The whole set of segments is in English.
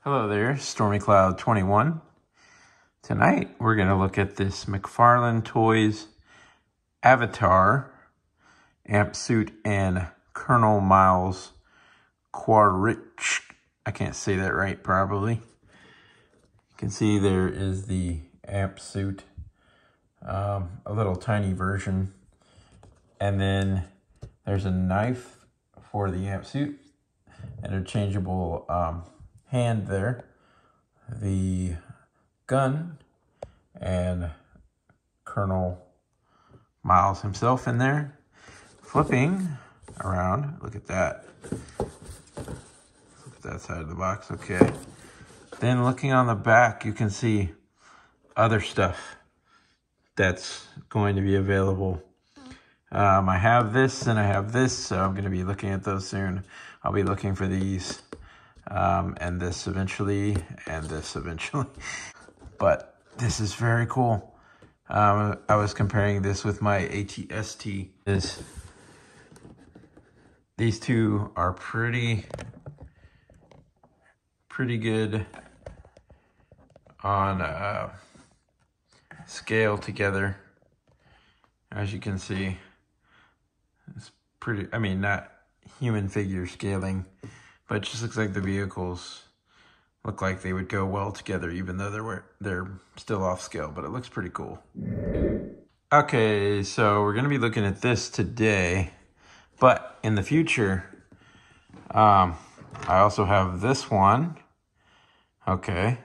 Hello there, Stormy Cloud 21. Tonight we're going to look at this McFarlane Toys Avatar amp suit and Colonel Miles QUARITCH. I can't say that right probably. You can see there is the amp suit, a little tiny version. And then there's a knife for the amp suit and a changeable hand there. The gun and Colonel Miles himself in there. Flipping around, look at that. Look at that side of the box, okay. Then looking on the back, you can see other stuff that's going to be available. I have this and I have this, so I'm going to be looking at those soon. I'll be looking for these and this eventually, and this eventually. But this is very cool. I was comparing this with my ATST. These two are pretty good on scale together. As you can see, it's pretty, I mean, not human figure scaling, but it just looks like the vehicles look like they would go well together, even though they're still off scale, but it looks pretty cool. Okay, so we're gonna be looking at this today, but in the future, I also have this one, okay,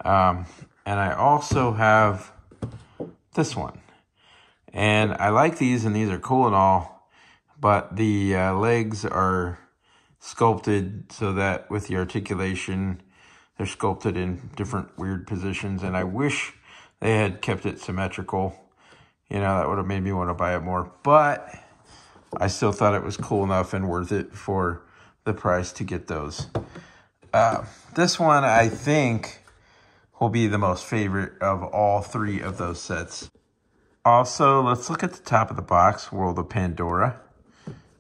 and I also have this one. And I like these, and these are cool and all, but the legs are sculpted so that with the articulation, they're sculpted in different weird positions, and I wish they had kept it symmetrical. You know, that would have made me want to buy it more, but I still thought it was cool enough and worth it for the price to get those. This one, I think, will be the most favorite of all three of those sets. Also, let's look at the top of the box, World of Pandora.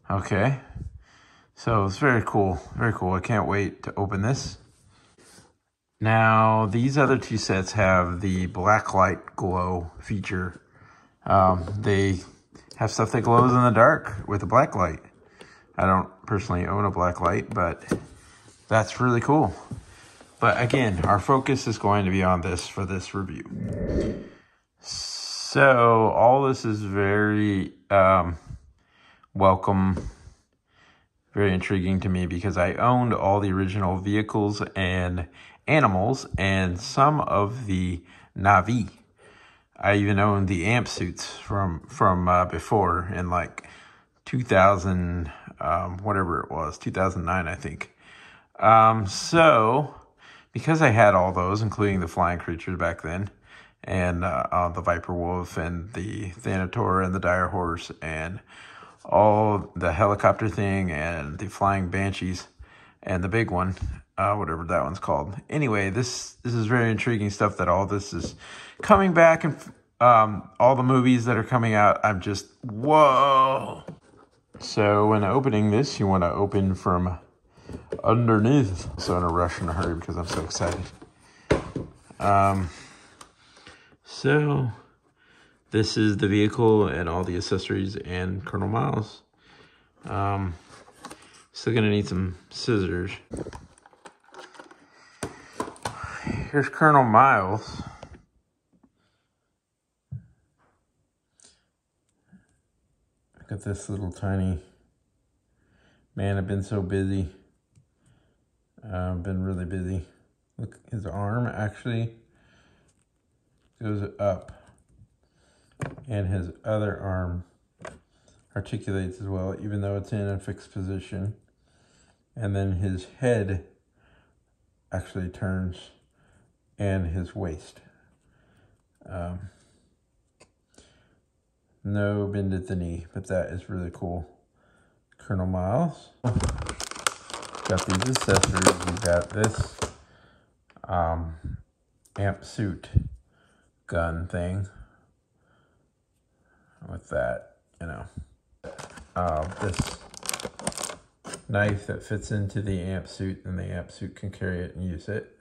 Okay, so it's very cool, very cool. I can't wait to open this. Now, these other two sets have the black light glow feature. They have stuff that glows in the dark with a black light. I don't personally own a black light, but that's really cool. But again, our focus is going to be on this for this review. So all this is very welcome, very intriguing to me because I owned all the original vehicles and animals and some of the Na'vi. I even owned the amp suits from before in like 2000, whatever it was, 2009, I think. So because I had all those, including the flying creatures back then, and the Viper Wolf and the Thanator and the Dire Horse and all the helicopter thing and the flying banshees and the big one, whatever that one's called. Anyway, this is very intriguing stuff that all this is coming back, and all the movies that are coming out, I'm just, whoa. So when opening this, you want to open from underneath. So in a rush and a hurry because I'm so excited. So this is the vehicle and all the accessories and Colonel Miles. Still gonna need some scissors. Here's Colonel Miles. Look at this little tiny man. I've been so busy. I've been really busy. Look, his arm actually goes up, and his other arm articulates as well, even though it's in a fixed position. And then his head actually turns, and his waist. No bend at the knee, but that is really cool. Colonel Miles. Got these accessories. You got this amp suit gun thing with that, you know, this knife that fits into the amp suit, and the amp suit can carry it and use it.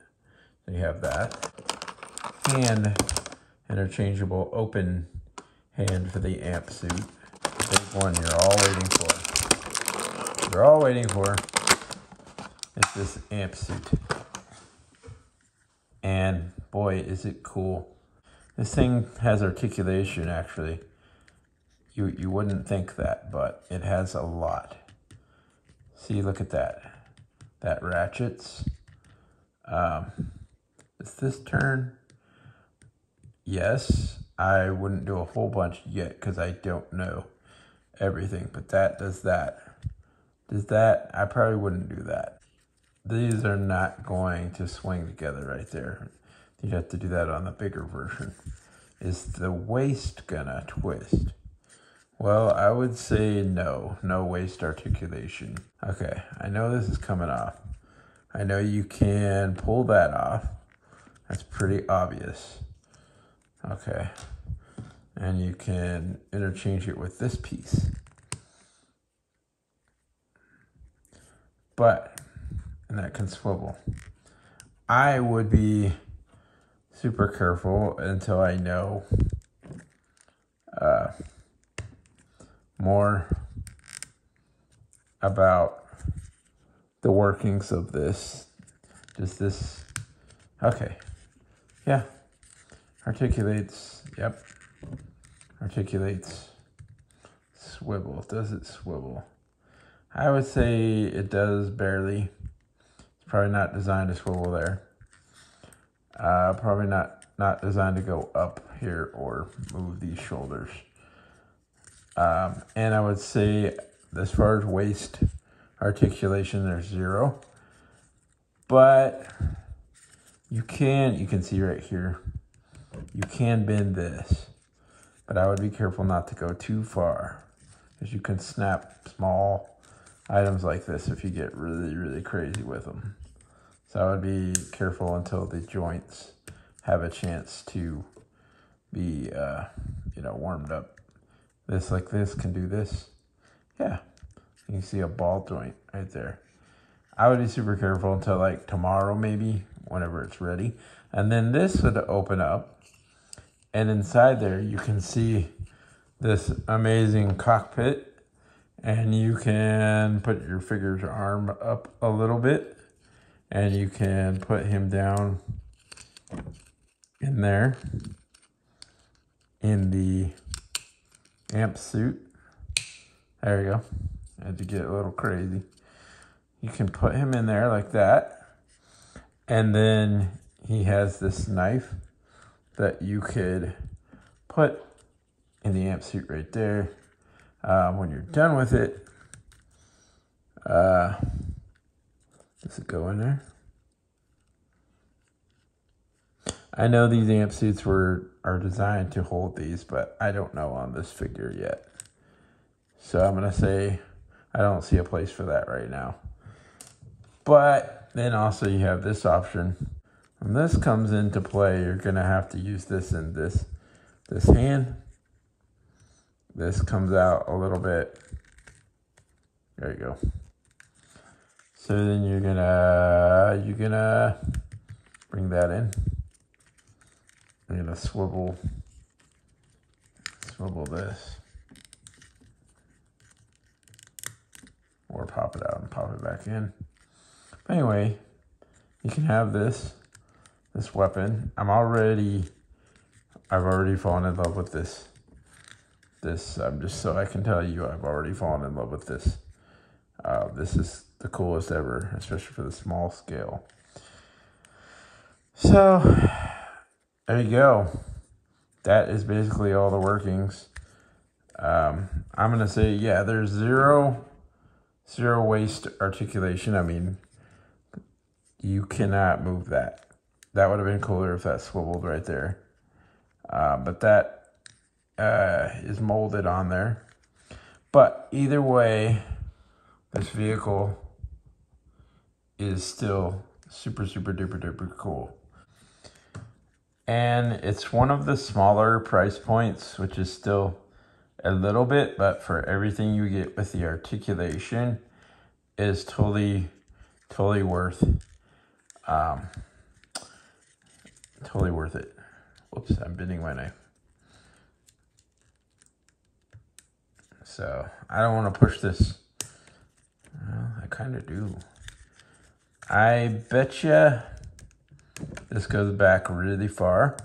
So you have that. Hand interchangeable open hand for the amp suit. The big one you're all waiting for. You're all waiting for. It's this amp suit. And boy, is it cool. This thing has articulation, actually. You wouldn't think that, but it has a lot. See, look at that. That ratchets. Does this turn? Yes. I wouldn't do a whole bunch yet because I don't know everything, but that does that. Does that? I probably wouldn't do that. These are not going to swing together right there. You'd have to do that on the bigger version. Is the waist gonna twist? Well, I would say no. No waist articulation. Okay, I know this is coming off. I know you can pull that off. That's pretty obvious. Okay. And you can interchange it with this piece. And that can swivel. I would be super careful until I know more about the workings of this. Does this, okay, yeah, articulates, yep, articulates, swivel, does it swivel? I would say it does barely. It's probably not designed to swivel there. Probably not designed to go up here or move these shoulders. And I would say as far as waist articulation, there's 0. But you can see right here, you can bend this. But I would be careful not to go too far, because you can snap small items like this if you get really, really crazy with them. So I would be careful until the joints have a chance to be, warmed up. This like this can do this. Yeah, you can see a ball joint right there. I would be super careful until like tomorrow maybe, whenever it's ready. And then this would open up. And inside there you can see this amazing cockpit. And you can put your figure's arm up a little bit. And you can put him down in there in the amp suit. There you go. I had to get a little crazy. You can put him in there like that. And then he has this knife that you could put in the amp suit right there. When you're done with it, does it go in there? I know these amp suits are designed to hold these, but I don't know on this figure yet. So I'm going to say I don't see a place for that right now. But then also you have this option. When this comes into play, you're going to have to use this in this hand. This comes out a little bit. There you go. So then you're gonna bring that in. I'm gonna swivel this, or pop it out and pop it back in. But anyway, you can have this weapon. I've already fallen in love with this. Just so I can tell you, I've already fallen in love with this. This is the coolest ever, especially for the small scale. So there you go. That is basically all the workings. I'm gonna say, yeah, there's zero waist articulation. I mean, you cannot move that. That would have been cooler if that swiveled right there. But that is molded on there. But either way, this vehicle is still super, super duper duper cool. And it's one of the smaller price points, which is still a little bit, but for everything you get with the articulation, is totally worth totally worth it. Whoops, I'm bending my knife. So I don't want to push this. Well, I kind of do. I betcha this goes back really far.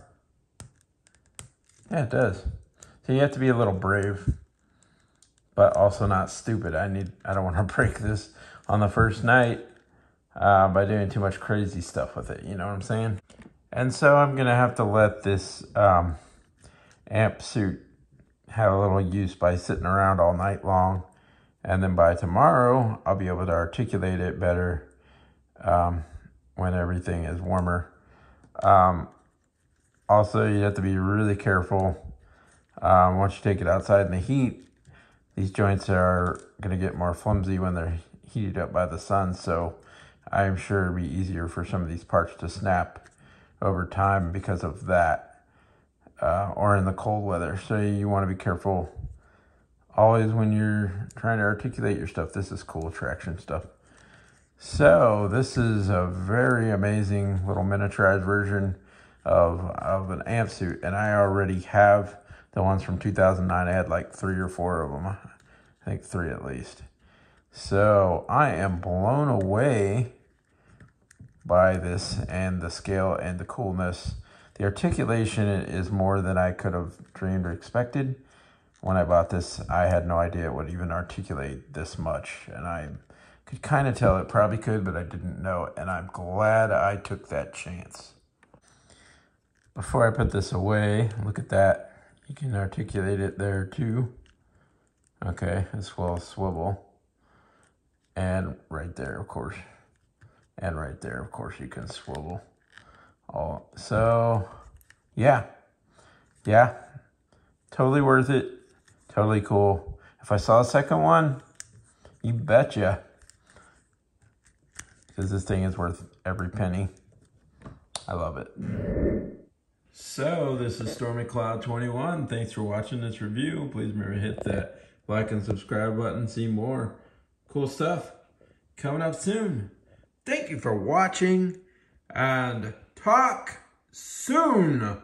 Yeah, it does. So you have to be a little brave, but also not stupid. I don't want to break this on the first night by doing too much crazy stuff with it. You know what I'm saying? And so I'm gonna have to let this amp suit have a little use by sitting around all night long, and then by tomorrow I'll be able to articulate it better when everything is warmer. Also, you have to be really careful once you take it outside in the heat. These joints are going to get more flimsy when they're heated up by the sun, so I'm sure it'll be easier for some of these parts to snap over time because of that, or in the cold weather. So you want to be careful always when you're trying to articulate your stuff. This is cool traction stuff. So this is a very amazing little miniaturized version of an amp suit, and I already have the ones from 2009. I had like 3 or 4 of them. I think 3 at least. So I am blown away by this and the scale and the coolness. The articulation is more than I could have dreamed or expected. When I bought this, I had no idea it would even articulate this much, and I could kind of tell it probably could, but I didn't know it, and I'm glad I took that chance. Before I put this away, look at that. You can articulate it there too. Okay, this will swivel. And right there, of course. And right there, of course, you can swivel. So, yeah. Totally worth it. Totally cool. If I saw a second one, you betcha. Because this thing is worth every penny. I love it. So this is Stormy Cloud 21. Thanks for watching this review. Please remember to hit that like and subscribe button. See more cool stuff coming up soon. Thank you for watching, and talk soon.